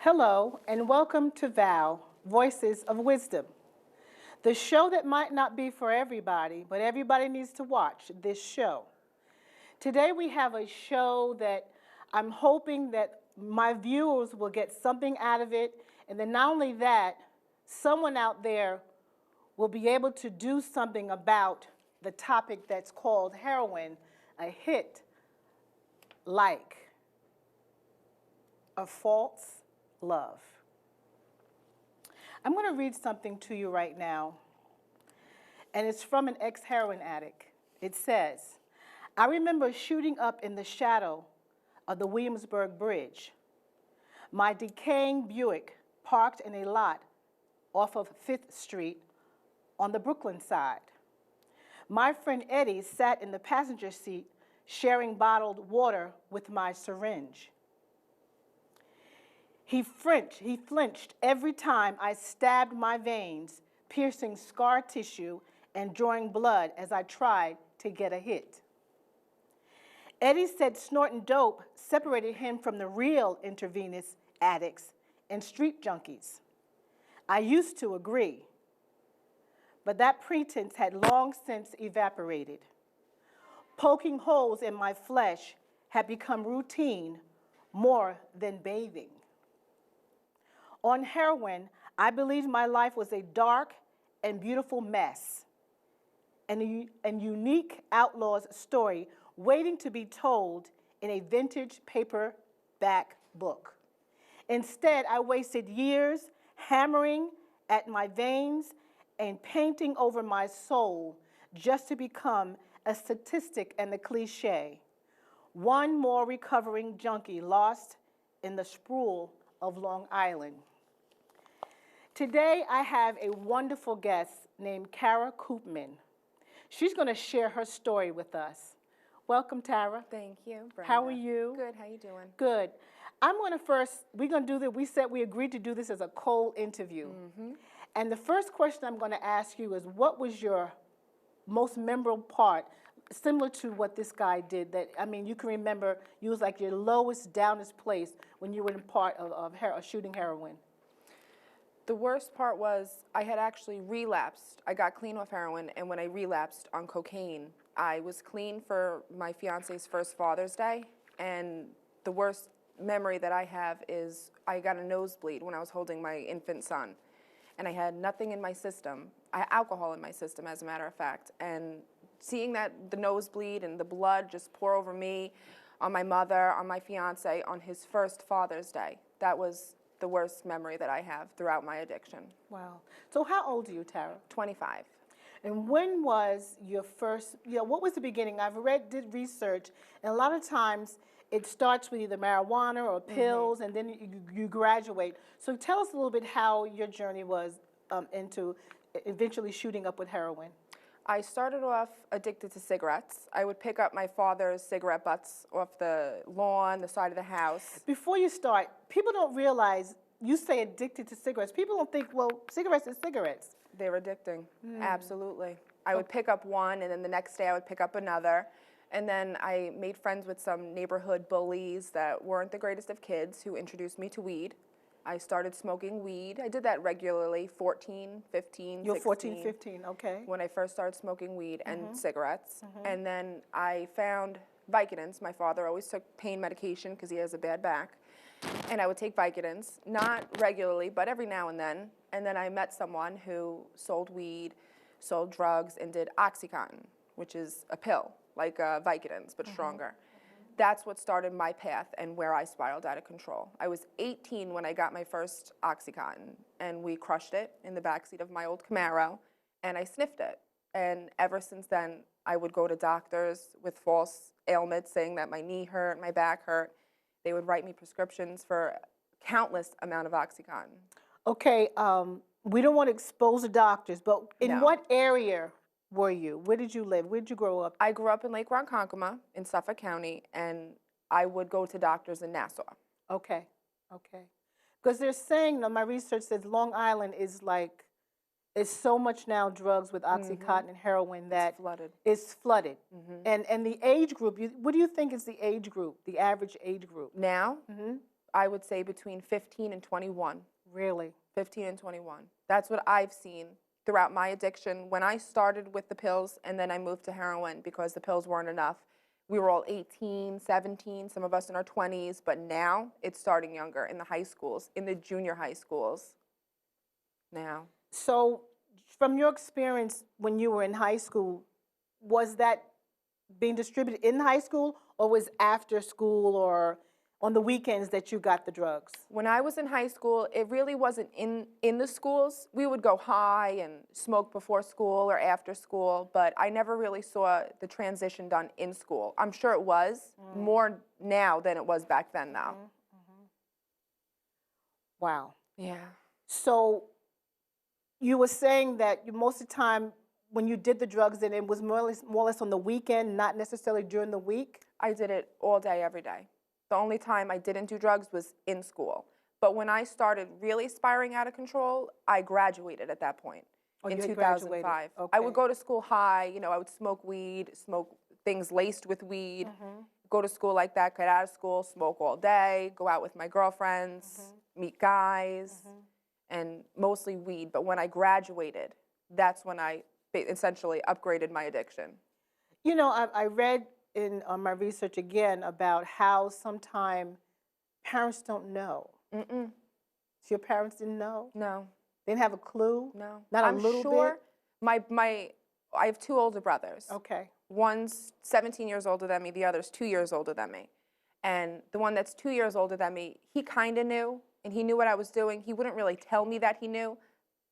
Hello, and welcome to VOW, Voices of Wisdom, the show that might not be for everybody, but everybody needs to watch this show. Today we have a show that I'm hoping that my viewers will get something out of it, and then not only that, someone out there will be able to do something about the topic that's called heroin, a hit like a false love. I'm going to read something to you right now, and it's from an ex-heroin addict. It says, I remember shooting up in the shadow of the Williamsburg Bridge. My decaying Buick parked in a lot off of 5th Street on the Brooklyn side. My friend Eddie sat in the passenger seat sharing bottled water with my syringe. He flinched every time I stabbed my veins, piercing scar tissue and drawing blood as I tried to get a hit. Eddie said snorting dope separated him from the real intravenous addicts and street junkies. I used to agree, but that pretense had long since evaporated. Poking holes in my flesh had become routine more than bathing. On heroin, I believed my life was a dark and beautiful mess, and a unique outlaw's story waiting to be told in a vintage paperback book. Instead, I wasted years hammering at my veins and painting over my soul just to become a statistic and a cliche. One more recovering junkie lost in the sprawl of Long Island. Today, I have a wonderful guest named Tara Koopman. She's going to share her story with us. Welcome, Tara. Thank you, Brenda. How are you? Good. How you doing? Good. we're going to do this. We agreed to do this as a cold interview. Mm-hmm. And the first question I'm going to ask you is, what was your most memorable part, similar to what this guy did, you can remember you was like your lowest, downest place when you were in part of shooting heroin? The worst part was I had actually relapsed. I got clean off heroin, and when I relapsed on cocaine, I was clean for my fiance's first Father's Day, and the worst memory that I have is I got a nosebleed when I was holding my infant son, and I had nothing in my system. I had alcohol in my system, as a matter of fact, and seeing the nosebleed and the blood just pour over me, on my mother, on my fiance, on his first Father's Day, that was the worst memory that I have throughout my addiction. Wow. So how old are you, Tara? 25. And when was your first, what was the beginning? Did research, and a lot of times it starts with either marijuana or pills, mm-hmm. and then you graduate. So tell us a little bit how your journey was into eventually shooting up with heroin. I started off addicted to cigarettes. I would pick up my father's cigarette butts off the lawn, the side of the house. Before you start, people don't realize you say addicted to cigarettes. People don't think, well, cigarettes is cigarettes. They're addicting, absolutely. I would pick up one, and then the next day I would pick up another. And then I made friends with some neighborhood bullies that weren't the greatest of kids who introduced me to weed. I started smoking weed. I did that regularly, 14, 15, You're 16. 14, 15, okay. When I first started smoking weed and cigarettes. And then I found Vicodins. My father always took pain medication because he has a bad back. And I would take Vicodins, not regularly, but every now and then. And then I met someone who sold weed, sold drugs, and did OxyContin, which is a pill, like Vicodins, but stronger. That's what started my path and where I spiraled out of control. I was 18 when I got my first OxyContin, and we crushed it in the backseat of my old Camaro, and I sniffed it. And ever since then, I would go to doctors with false ailments, saying that my knee hurt, my back hurt. They would write me prescriptions for countless amount of OxyContin. Okay, we don't want to expose the doctors, but in what area were you? Where did you live? Where did you grow up? I grew up in Lake Ronkonkoma in Suffolk County, and I would go to doctors in Nassau. Okay, okay. Because they're saying, my research says Long Island is so much now drugs with OxyContin and heroin that it's flooded. And the age group, what do you think is the age group, the average age group? Now? I would say between 15 and 21. Really? 15 and 21. That's what I've seen throughout my addiction. When I started with the pills and then I moved to heroin because the pills weren't enough, we were all 18, 17, some of us in our 20s, but now it's starting younger in the high schools, in the junior high schools now. So, from your experience when you were in high school, was that being distributed in high school, or was after school or on the weekends that you got the drugs? When I was in high school, it really wasn't in the schools. We would go high and smoke before school or after school, but I never really saw the transition done in school. I'm sure it was more now than it was back then, though. Wow. Yeah. So, you were saying that most of the time when you did the drugs, then it was more or less on the weekend, not necessarily during the week? I did it all day, every day. The only time I didn't do drugs was in school. But when I started really spiraling out of control, I graduated at that point in you had 2005. graduated. I Okay. would go to school high, I would smoke weed, smoke things laced with weed, go to school like that, get out of school, smoke all day, go out with my girlfriends, meet guys, and mostly weed. But when I graduated, that's when I essentially upgraded my addiction. I read in my research again about how sometimes parents don't know. Mm-mm. So your parents didn't know? No. They didn't have a clue? No. Not I'm a little sure bit? I have two older brothers. Okay. One's 17 years older than me, the other's 2 years older than me. And the one that's 2 years older than me, he kind of knew, and he knew what I was doing. He wouldn't really tell me that he knew,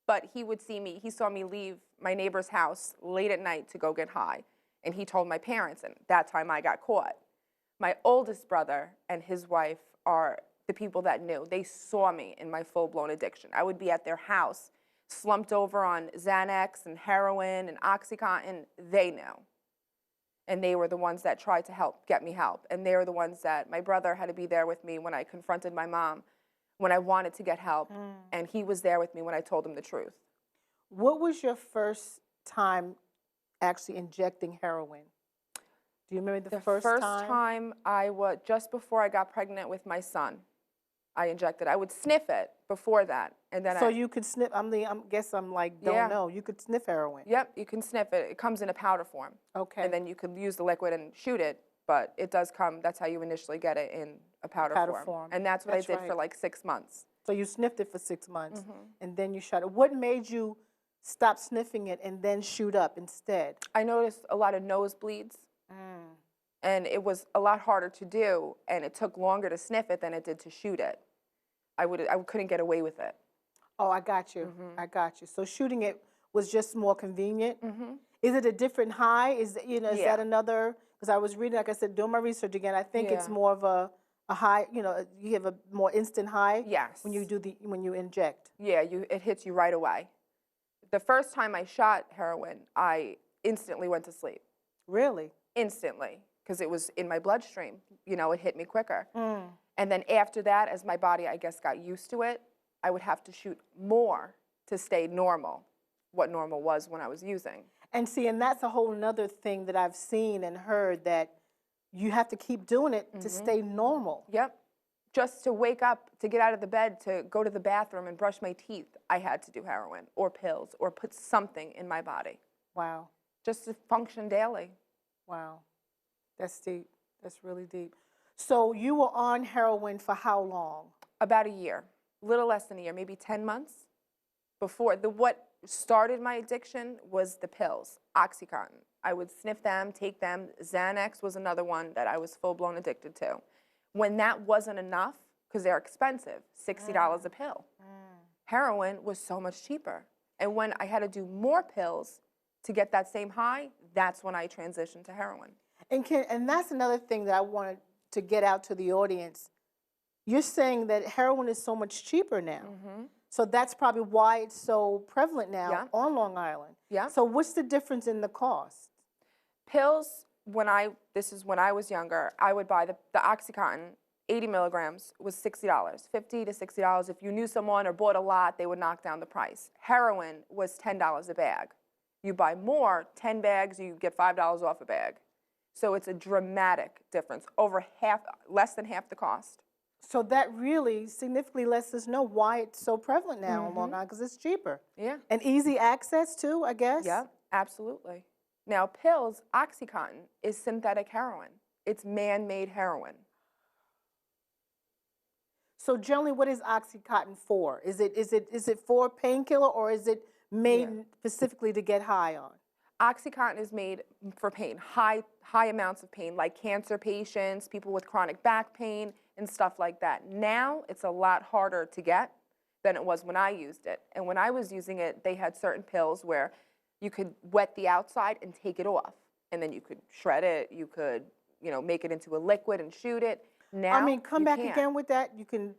but he would see me. He saw me leave my neighbor's house late at night to go get high, and he told my parents, and that time I got caught. My oldest brother and his wife are the people that knew. They saw me in my full-blown addiction. I would be at their house, slumped over on Xanax and heroin and OxyContin. They knew. And they were the ones that tried to get me help. And they were the ones that, my brother had to be there with me when I confronted my mom, when I wanted to get help. And he was there with me when I told him the truth. What was your first time actually injecting heroin? Do you remember the first time? The first time I was, just before I got pregnant with my son, I injected. I would sniff it before that, and then So you could sniff, don't know. You could sniff heroin. Yep, you can sniff it. It comes in a powder form. Okay. And then you could use the liquid and shoot it, but it does come, that's how you initially get it, in a powder form. And that's what I did for like 6 months. So you sniffed it for 6 months, and then you shot it. What made you stop sniffing it and then shoot up instead? I noticed a lot of nosebleeds, and it was a lot harder to do, and it took longer to sniff it than it did to shoot it. I couldn't get away with it. Oh, I got you. I got you. So shooting it was just more convenient. Is it a different high? Is that another? Because I was reading, like I said, doing my research again. I think it's more of a high. You have a more instant high. Yes. When you inject. Yeah, it hits you right away. The first time I shot heroin, I instantly went to sleep. Really? Instantly, because it was in my bloodstream. It hit me quicker. And then after that, as my body, I guess, got used to it, I would have to shoot more to stay normal, what normal was when I was using. And that's a whole nother thing that I've seen and heard, that you have to keep doing it to stay normal. Yep. Just to wake up, to get out of the bed, to go to the bathroom and brush my teeth, I had to do heroin or pills or put something in my body. Wow. Just to function daily. Wow. That's deep. That's really deep. So you were on heroin for how long? About a year. Little less than a year, maybe 10 months. What started my addiction was the pills, OxyContin. I would sniff them, take them. Xanax was another one that I was full-blown addicted to. When that wasn't enough, because they're expensive, $60 a pill, heroin was so much cheaper. And when I had to do more pills to get that same high, that's when I transitioned to heroin. And that's another thing that I wanted to get out to the audience. You're saying that heroin is so much cheaper now. So that's probably why it's so prevalent now on Long Island. Yeah. So what's the difference in the cost? Pills, this is when I was younger, I would buy the OxyContin, 80 milligrams was $60, $50 to $60. If you knew someone or bought a lot, they would knock down the price. Heroin was $10 a bag. You buy more, 10 bags, you get $5 off a bag. So it's a dramatic difference, less than half the cost. So that really significantly lets us know why it's so prevalent now in Long Island, because it's cheaper. Yeah. And easy access too, I guess? Yeah, absolutely. Now, pills, OxyContin is synthetic heroin. It's man-made heroin. So generally, what is OxyContin for? Is it for painkiller, or is it made specifically to get high on? OxyContin is made for pain, high amounts of pain, like cancer patients, people with chronic back pain, and stuff like that. Now, it's a lot harder to get than it was when I used it. And when I was using it, they had certain pills where you could wet the outside and take it off. And then you could shred it, you could, make it into a liquid and shoot it. Now, I mean, come you back can't. again with that. You can.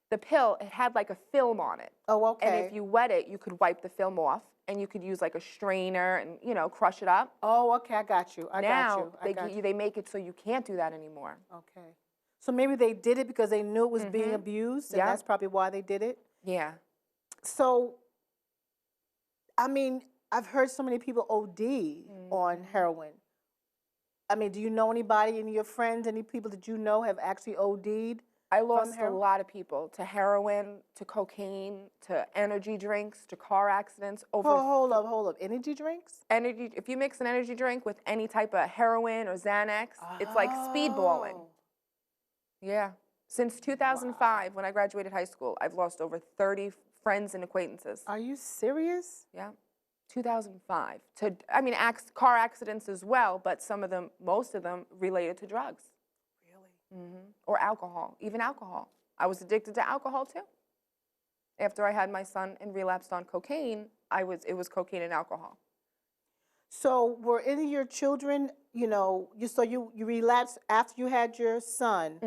The pill, it had like a film on it. Oh, okay. And if you wet it, you could wipe the film off, and you could use like a strainer and, crush it up. Oh, okay, I got you. Now, they make it so you can't do that anymore. Okay. So maybe they did it because they knew it was being abused, and that's probably why they did it? Yeah. So, I mean, I've heard so many people OD on heroin. I mean, do you know anybody, any of your friends, any people that you know have actually OD'd? I lost a lot of people to heroin, to cocaine, to energy drinks, to car accidents. Hold up. Energy drinks? If you mix an energy drink with any type of heroin or Xanax, it's like speedballing. Yeah. Since 2005, when I graduated high school, I've lost over 30 friends and acquaintances. Are you serious? Yeah. 2005. Car accidents as well, but most of them related to drugs. Or alcohol, even alcohol. I was addicted to alcohol too. After I had my son and relapsed on cocaine, it was cocaine and alcohol. So were any of your children, you relapsed after you had your son.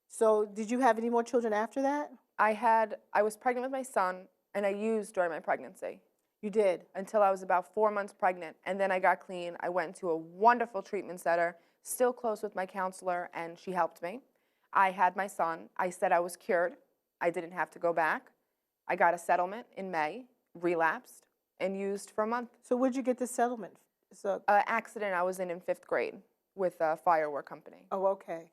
So did you have any more children after that? I was pregnant with my son, and I used during my pregnancy. You did? Until I was about 4 months pregnant, and then I got clean. I went to a wonderful treatment center, still close with my counselor, and she helped me. I had my son. I said I was cured. I didn't have to go back. I got a settlement in May, relapsed, and used for a month. So where'd you get the settlement? Accident I was in 5th grade with a firework company. Oh, okay.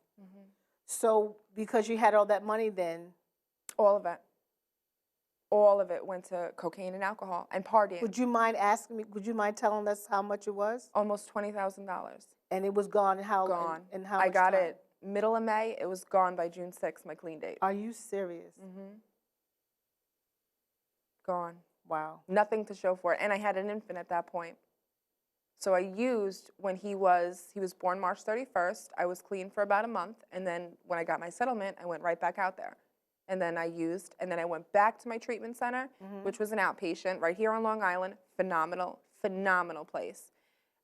So because you had all that money then? All of it. All of it went to cocaine and alcohol and partying. Would you mind telling us how much it was? Almost $20,000. And it was gone in how Gone. In how I much got time? it middle of May. It was gone by June 6th, my clean date. Are you serious? Gone. Wow. Nothing to show for it. And I had an infant at that point. So I used when he was born March 31st. I was clean for about a month. And then when I got my settlement, I went right back out there. And then I used, and then I went back to my treatment center, which was an outpatient right here on Long Island. Phenomenal, phenomenal place.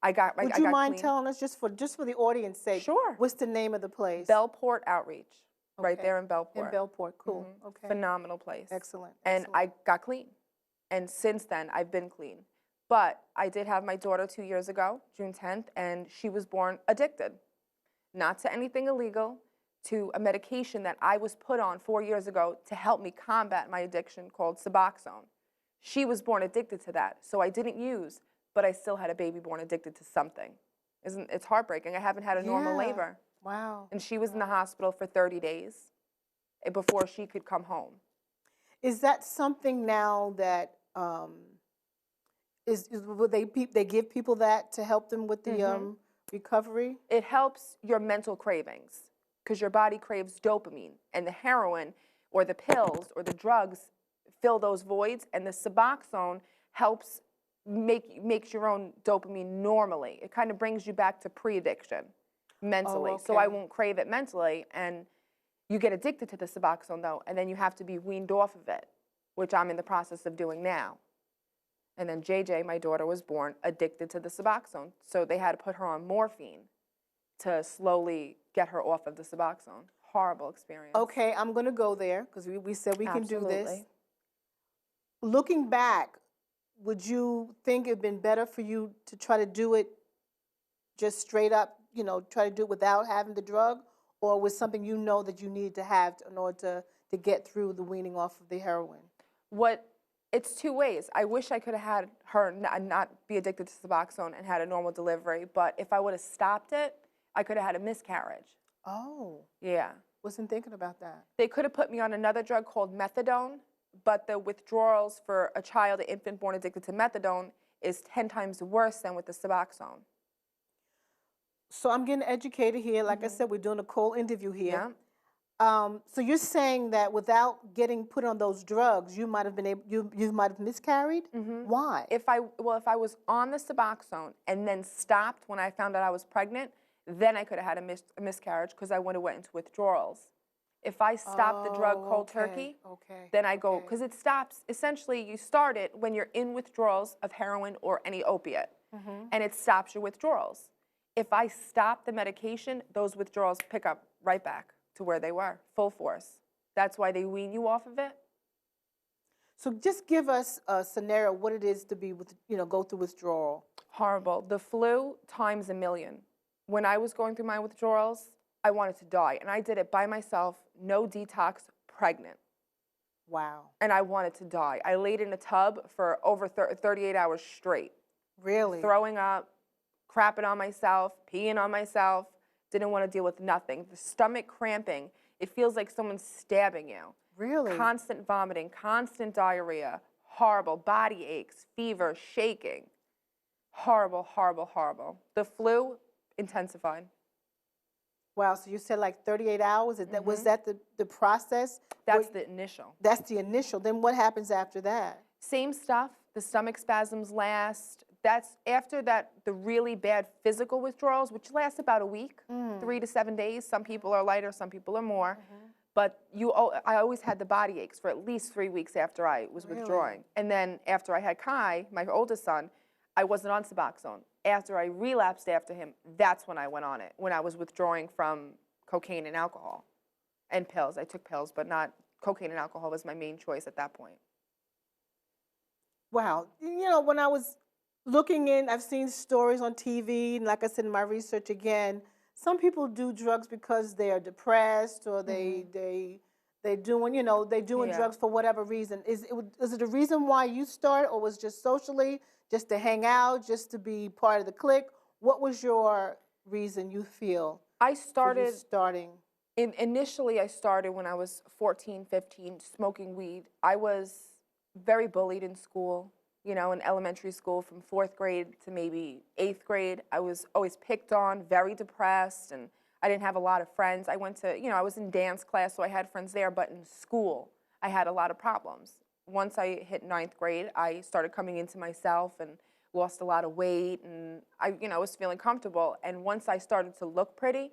Would you mind telling us, just for the audience sake, Sure. What's the name of the place? Bellport Outreach, right Okay. there in Bellport. In Bellport, cool. Okay. Phenomenal place. Excellent. And I got clean. And since then, I've been clean. But I did have my daughter 2 years ago, June 10th, and she was born addicted. Not to anything illegal, to a medication that I was put on 4 years ago to help me combat my addiction called Suboxone. She was born addicted to that, so I didn't use, but I still had a baby born addicted to something. It's heartbreaking. I haven't had a normal labor. Wow. And she was in the hospital for 30 days before she could come home. Is that something now that would they give people that to help them with the recovery? It helps your mental cravings because your body craves dopamine, and the heroin or the pills or the drugs fill those voids, and the Suboxone helps makes your own dopamine normally. It kind of brings you back to pre-addiction mentally. Oh, okay. So I won't crave it mentally, and you get addicted to the Suboxone though, and then you have to be weaned off of it, which I'm in the process of doing now. And then JJ, my daughter, was born addicted to the Suboxone, so they had to put her on morphine to slowly get her off of the Suboxone. Horrible experience. Okay, I'm going to go there because we said we can do this. Absolutely. Looking back, would you think it'd been better for you to try to do it just straight up, try to do it without having the drug, or was something that you needed to have in order to get through the weaning off of the heroin? It's two ways. I wish I could have had her not be addicted to Suboxone and had a normal delivery, but if I would have stopped it, I could have had a miscarriage. Oh. Yeah. Wasn't thinking about that. They could have put me on another drug called methadone, but the withdrawals for a child, an infant born addicted to methadone, is 10 times worse than with the Suboxone. So I'm getting educated here. Like I said, we're doing a cold interview here. So you're saying that without getting put on those drugs, you might have been able, you might have miscarried? Why? If I was on the Suboxone and then stopped when I found out I was pregnant, then I could have had a miscarriage because I would have went into withdrawals. If I stop the drug cold turkey, then I go, because it stops, essentially you start it when you're in withdrawals of heroin or any opiate, and it stops your withdrawals. If I stop the medication, those withdrawals pick up right back to where they were, full force. That's why they wean you off of it. So just give us a scenario what it is to be with, go through withdrawal. Horrible. The flu times a million. When I was going through my withdrawals, I wanted to die, and I did it by myself, no detox, pregnant. Wow. And I wanted to die. I laid in a tub for over 38 hours straight. Really? Throwing up, crapping on myself, peeing on myself, didn't want to deal with nothing. The stomach cramping, it feels like someone's stabbing you. Really? Constant vomiting, constant diarrhea, horrible body aches, fever, shaking. Horrible, horrible, horrible. The flu intensified. Wow, so you said like 38 hours? Was that the process? That's the initial. That's the initial. Then what happens after that? Same stuff. The stomach spasms last. That's after that, the really bad physical withdrawals, which last about a week, 3 to 7 days. Some people are lighter, some people are more. But I always had the body aches for at least 3 weeks after I was withdrawing. And then after I had Kai, my oldest son, I wasn't on Suboxone. After I relapsed after him, that's when I went on it, when I was withdrawing from cocaine and alcohol and pills. I took pills, but not cocaine and alcohol was my main choice at that point. Wow. When I was looking in, I've seen stories on TV, and like I said in my research again, some people do drugs because they are depressed or they're doing drugs for whatever reason. Is it a reason why you started, or was it just socially, just to hang out, just to be part of the clique? What was your reason, you feel? I started starting. Initially, I started when I was 14, 15, smoking weed. I was very bullied in school, in elementary school from 4th grade to maybe 8th grade. I was always picked on, very depressed, and I didn't have a lot of friends. I went to, I was in dance class, so I had friends there, but in school, I had a lot of problems. Once I hit 9th grade, I started coming into myself and lost a lot of weight, and I was feeling comfortable. And once I started to look pretty,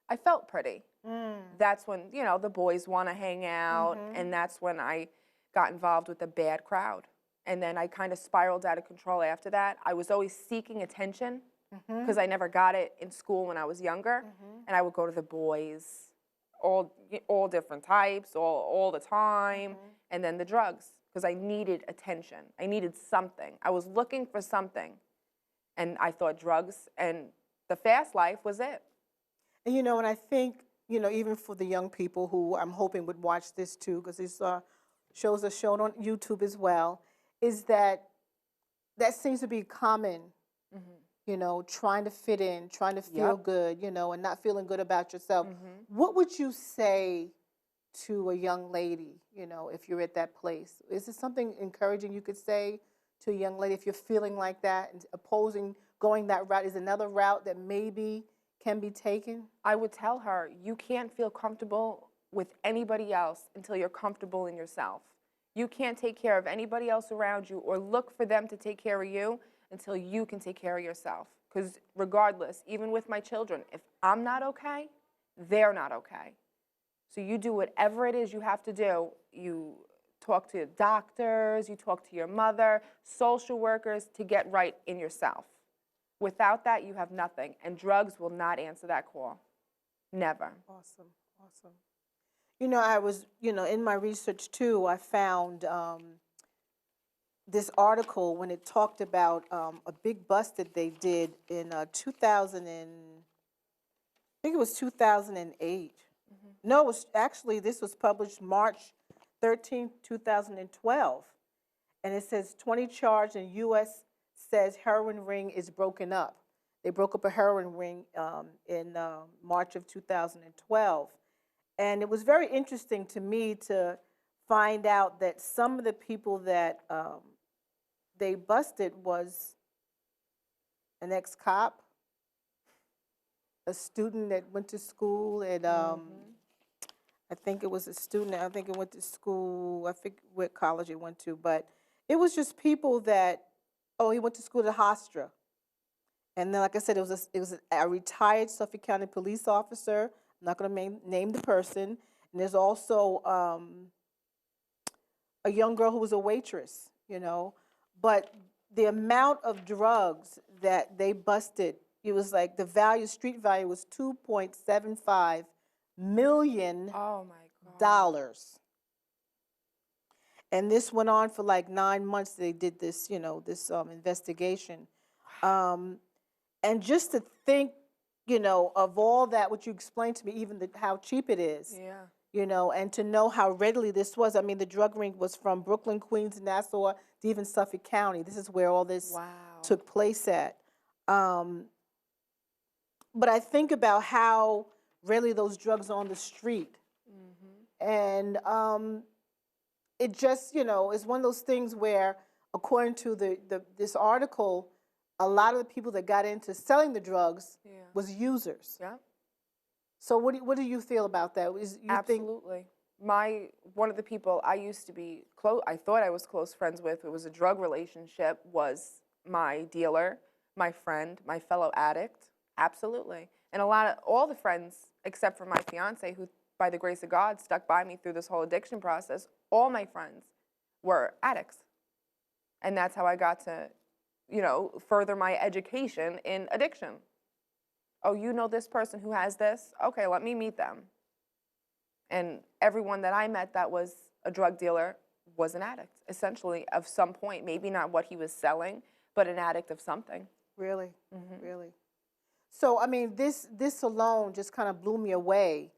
I felt pretty. That's when, the boys want to hang out, and that's when I got involved with a bad crowd. And then I kind of spiraled out of control after that. I was always seeking attention because I never got it in school when I was younger, and I would go to the boys, all different types, all the time, and then the drugs, because I needed attention. I needed something. I was looking for something, and I thought drugs and the fast life was it. And and I think, even for the young people who I'm hoping would watch this too, because these shows are shown on YouTube as well, is that seems to be common, trying to fit in, trying to feel good, and not feeling good about yourself. What would you say to a young lady, if you're at that place? Is there something encouraging you could say to a young lady if you're feeling like that and opposing going that route? Is another route that maybe can be taken? I would tell her, you can't feel comfortable with anybody else until you're comfortable in yourself. You can't take care of anybody else around you or look for them to take care of you until you can take care of yourself. Because regardless, even with my children, if I'm not okay, they're not okay. So you do whatever it is you have to do. You talk to doctors, you talk to your mother, social workers to get right in yourself. Without that, you have nothing. And drugs will not answer that call. Never. Awesome, awesome. I was, in my research too, I found this article when it talked about a big bust that they did in 2000 and, I think it was 2008. No, it was actually, this was published March 13, 2012. And it says 20 charged in U.S. says heroin ring is broken up. They broke up a heroin ring in March of 2012. And it was very interesting to me to find out that some of the people that they busted was an ex-cop, a student that went to school at, I think it was a student, I think it went to school, I think what college it went to, but it was just people that, oh, he went to school at Hofstra. And then, like I said, it was a retired Suffolk County police officer. I'm not going to name the person. And there's also a young girl who was a waitress, you know. But the amount of drugs that they busted, it was like the value, street value was $2.75 million. Oh my God. And this went on for like 9 months. They did this, you know, this investigation. And just to think, you know, of all that, what you explained to me, even how cheap it is, Yeah. you know, and to know how readily this was. I mean, the drug ring was from Brooklyn, Queens, Nassau, to even Suffolk County. This is where all this took place at. But I think about how readily those drugs are on the street. And it just, you know, is one of those things where, according to this article, a lot of the people that got into selling the drugs was users. Yeah. So what do you feel about that? Absolutely. One of the people I used to be close, I thought I was close friends with, it was a drug relationship, was my dealer, my friend, my fellow addict. Absolutely. And all the friends, except for my fiance, who by the grace of God stuck by me through this whole addiction process, all my friends were addicts. And that's how I got to, you know, further my education in addiction. Oh, you know this person who has this? Okay, let me meet them. And everyone that I met that was a drug dealer was an addict, essentially, of some point. Maybe not what he was selling, but an addict of something. Really? Really? So, I mean, this alone just kind of blew me away,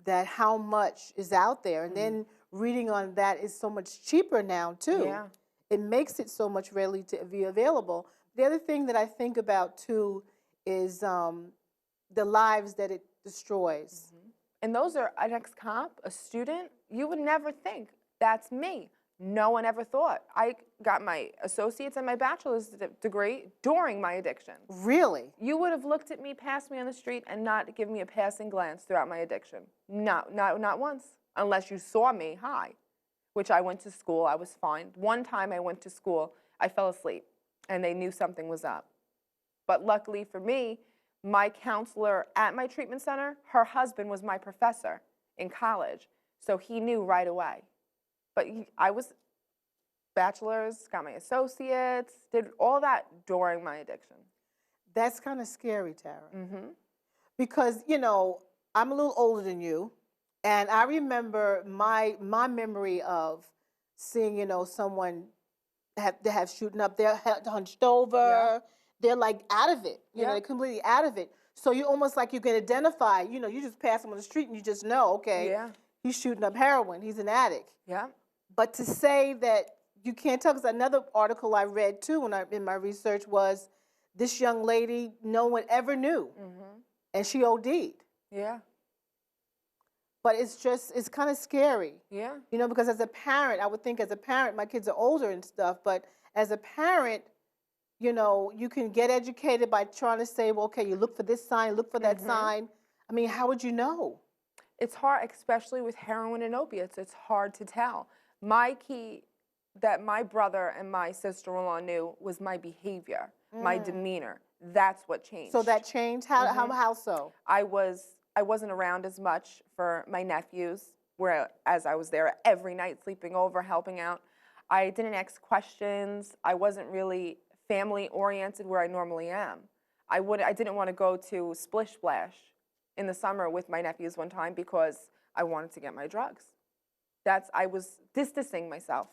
that how much is out there. And then reading on that is so much cheaper now, too. Yeah. It makes it so much readily to be available. The other thing that I think about, too, is the lives that it destroys. And those are an ex-cop, a student. You would never think, that's me. No one ever thought. I got my associate's and my bachelor's degree during my addiction. Really? You would have looked at me, passed me on the street, and not given me a passing glance throughout my addiction. No, not once, unless you saw me, hi. Which I went to school, I was fine. One time I went to school, I fell asleep, and they knew something was up. But luckily for me, my counselor at my treatment center, her husband was my professor in college, so he knew right away. But I was bachelor's, got my associates, did all that during my addiction. That's kind of scary, Tara. Because, you know, I'm a little older than you, and I remember my memory of seeing, you know, someone have shooting up, they're hunched over, they're like out of it, you know, they're completely out of it. So you almost like you can identify, you know, you just pass them on the street and you just know, okay, he's shooting up heroin, he's an addict. Yeah. But to say that you can't tell, because another article I read too in my research was this young lady no one ever knew, and she OD'd. Yeah. But it's kind of scary. Yeah. You know, because as a parent, I would think as a parent, my kids are older and stuff, but as a parent, you know, you can get educated by trying to say, well, okay, you look for this sign, look for that sign. I mean, how would you know? It's hard, especially with heroin and opiates. It's hard to tell. My key that my brother and my sister-in-law knew was my behavior, my demeanor. That's what changed. So that changed? How so? I wasn't around as much for my nephews, whereas I was there every night, sleeping over, helping out. I didn't ask questions. I wasn't really family-oriented where I normally am. I didn't want to go to Splish Splash in the summer with my nephews one time because I wanted to get my drugs. I was distancing myself.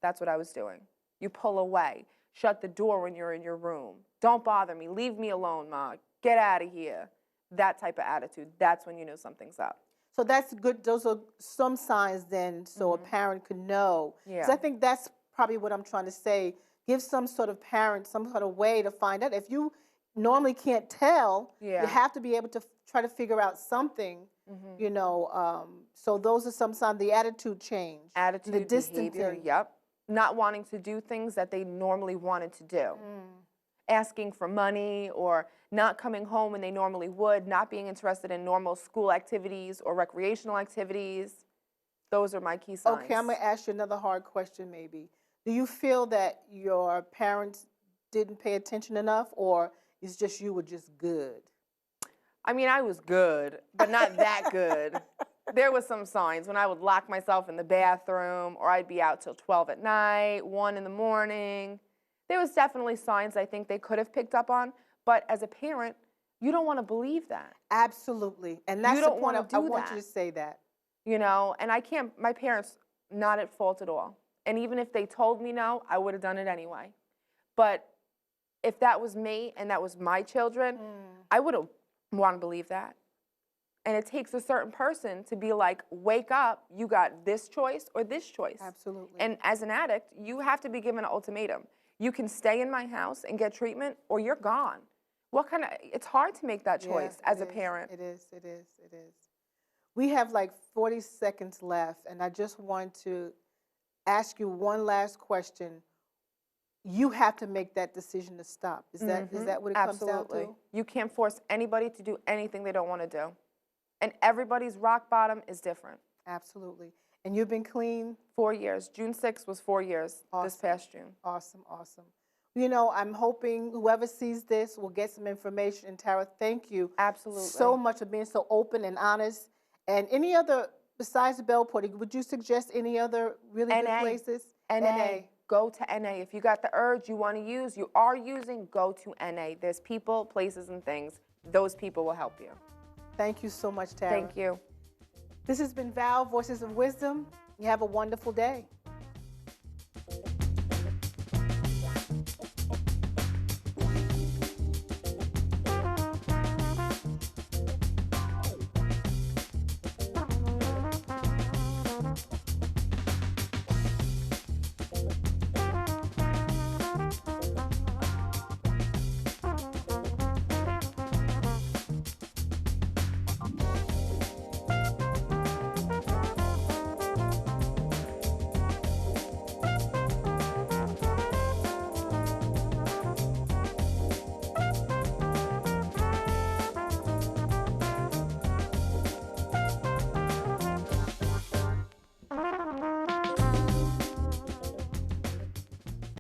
That's what I was doing. You pull away. Shut the door when you're in your room. Don't bother me. Leave me alone, Ma. Get out of here. That type of attitude. That's when you know something's up. So that's good. Those are some signs then so a parent could know. Because I think that's probably what I'm trying to say. Give some sort of parent some sort of way to find out. If you normally can't tell, you have to be able to try to figure out something, you know. So those are some signs. The attitude change. Attitude, the behavior, distancing. yep. Not wanting to do things that they normally wanted to do. Asking for money or not coming home when they normally would, not being interested in normal school activities or recreational activities. Those are my key signs. Okay, I'm going to ask you another hard question maybe. Do you feel that your parents didn't pay attention enough, or it's just you were just good? I mean, I was good, but not that good. There was some signs when I would lock myself in the bathroom, or I'd be out till 12 at night, 1 in the morning. There was definitely signs I think they could have picked up on, but as a parent, you don't want to believe that. Absolutely. And that's You the don't point wanna I do want that. you to say that. You know, and I can't, my parents, not at fault at all. And even if they told me no, I would have done it anyway. But if that was me and that was my children, I wouldn't want to believe that. And it takes a certain person to be like, wake up, you got this choice or this choice. Absolutely. And as an addict, you have to be given an ultimatum. You can stay in my house and get treatment, or you're gone. What kind of, it's hard to make that choice as a parent. It is. We have like 40 seconds left, and I just want to ask you one last question. You have to make that decision to stop. Is that what it comes down Absolutely. to? You can't force anybody to do anything they don't want to do. And everybody's rock bottom is different. Absolutely. And you've been clean? 4 years. June 6th was 4 years this past June. Awesome. You know, I'm hoping whoever sees this will get some information. And Tara, thank you so much for being so open and honest. And any other, besides the Bellport, would you suggest any other really good places? NA. Go to NA. If you got the urge you want to use, you are using, go to NA. There's people, places, and things. Those people will help you. Thank you so much, Tara. Thank you. This has been Val, Voices of Wisdom. You have a wonderful day.